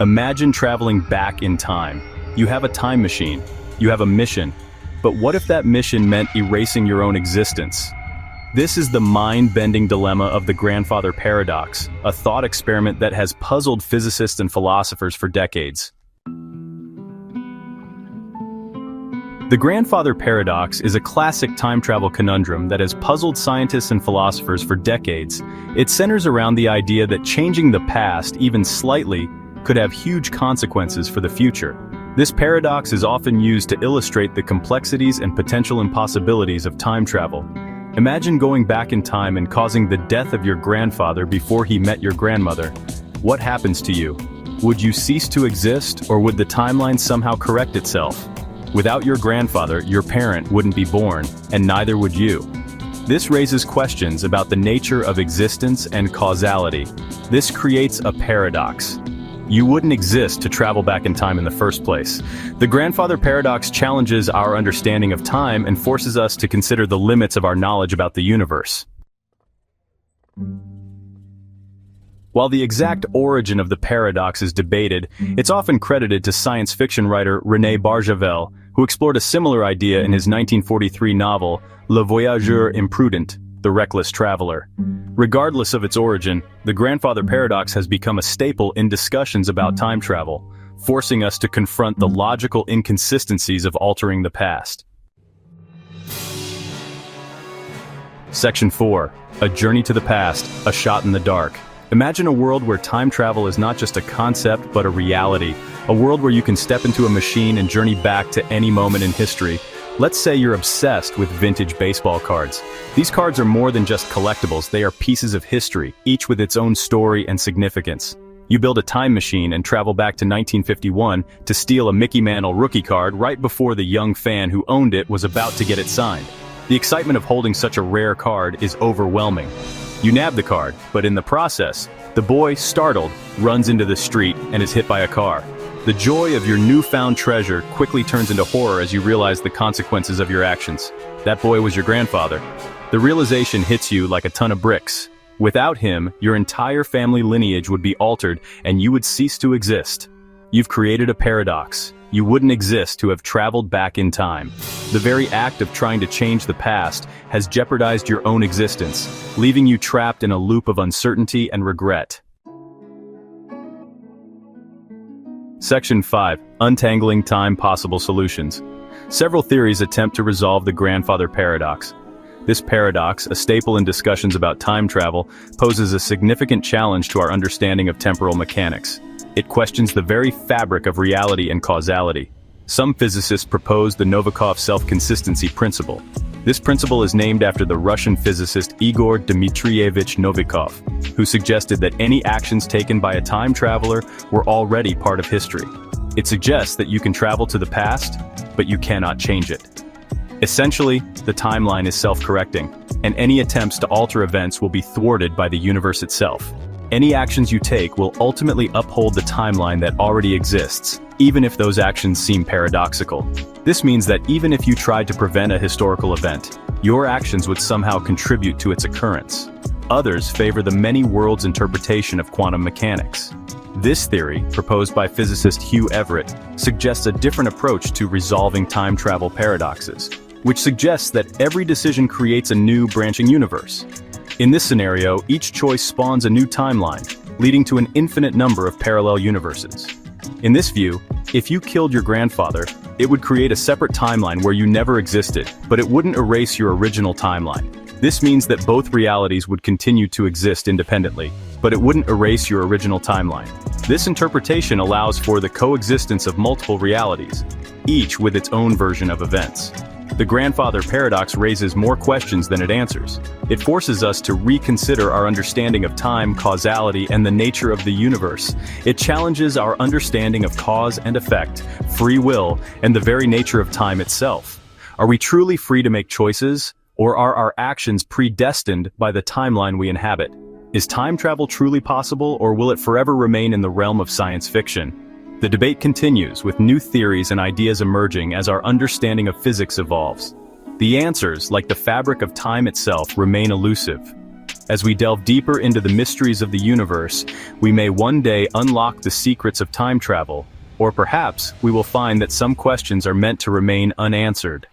Imagine traveling back in time. You have a time machine. You have a mission. But what if that mission meant erasing your own existence? This is the mind-bending dilemma of the grandfather paradox, a thought experiment that has puzzled physicists and philosophers for decades. The grandfather paradox is a classic time travel conundrum that has puzzled scientists and philosophers for decades. It centers around the idea that changing the past, even slightly, could have huge consequences for the future. This paradox is often used to illustrate the complexities and potential impossibilities of time travel. Imagine going back in time and causing the death of your grandfather before he met your grandmother. What happens to you? Would you cease to exist, or would the timeline somehow correct itself? Without your grandfather, your parent wouldn't be born, and neither would you. This raises questions about the nature of existence and causality. This creates a paradox. You wouldn't exist to travel back in time in the first place. The grandfather paradox challenges our understanding of time and forces us to consider the limits of our knowledge about the universe. While the exact origin of the paradox is debated, it's often credited to science fiction writer René Barjavel, who explored a similar idea in his 1943 novel, Le Voyageur Imprudent, The Reckless Traveler. Regardless of its origin, the grandfather paradox has become a staple in discussions about time travel, forcing us to confront the logical inconsistencies of altering the past. Section 4. A Journey to the Past, a Shot in the Dark. Imagine a world where time travel is not just a concept but a reality, a world where you can step into a machine and journey back to any moment in history. Let's say you're obsessed with vintage baseball cards. These cards are more than just collectibles, they are pieces of history, each with its own story and significance. You build a time machine and travel back to 1951 to steal a Mickey Mantle rookie card right before the young fan who owned it was about to get it signed. The excitement of holding such a rare card is overwhelming. You nab the card, but in the process, the boy, startled, runs into the street and is hit by a car. The joy of your newfound treasure quickly turns into horror as you realize the consequences of your actions. That boy was your grandfather. The realization hits you like a ton of bricks. Without him, your entire family lineage would be altered and you would cease to exist. You've created a paradox. You wouldn't exist to have traveled back in time. The very act of trying to change the past has jeopardized your own existence, leaving you trapped in a loop of uncertainty and regret. Section 5. Untangling time possible solutions. Several theories attempt to resolve the grandfather paradox. This paradox, a staple in discussions about time travel, poses a significant challenge to our understanding of temporal mechanics. It questions the very fabric of reality and causality. Some physicists propose the Novikov self-consistency principle. This principle is named after the Russian physicist Igor Dmitrievich Novikov, who suggested that any actions taken by a time traveler were already part of history. It suggests that you can travel to the past, but you cannot change it. Essentially, the timeline is self-correcting, and any attempts to alter events will be thwarted by the universe itself. Any actions you take will ultimately uphold the timeline that already exists, even if those actions seem paradoxical. This means that even if you tried to prevent a historical event, your actions would somehow contribute to its occurrence. Others favor the many worlds interpretation of quantum mechanics. This theory, proposed by physicist Hugh Everett, suggests a different approach to resolving time travel paradoxes, which suggests that every decision creates a new branching universe. In this scenario, each choice spawns a new timeline, leading to an infinite number of parallel universes. In this view, if you killed your grandfather, it would create a separate timeline where you never existed, but it wouldn't erase your original timeline. This means that both realities would continue to exist independently, but it wouldn't erase your original timeline. This interpretation allows for the coexistence of multiple realities, each with its own version of events. The grandfather paradox raises more questions than it answers. It forces us to reconsider our understanding of time, causality, and the nature of the universe. It challenges our understanding of cause and effect, free will, and the very nature of time itself. Are we truly free to make choices, or are our actions predestined by the timeline we inhabit? Is time travel truly possible, or will it forever remain in the realm of science fiction? The debate continues, with new theories and ideas emerging as our understanding of physics evolves. The answers, like the fabric of time itself, remain elusive. As we delve deeper into the mysteries of the universe, we may one day unlock the secrets of time travel, or perhaps we will find that some questions are meant to remain unanswered.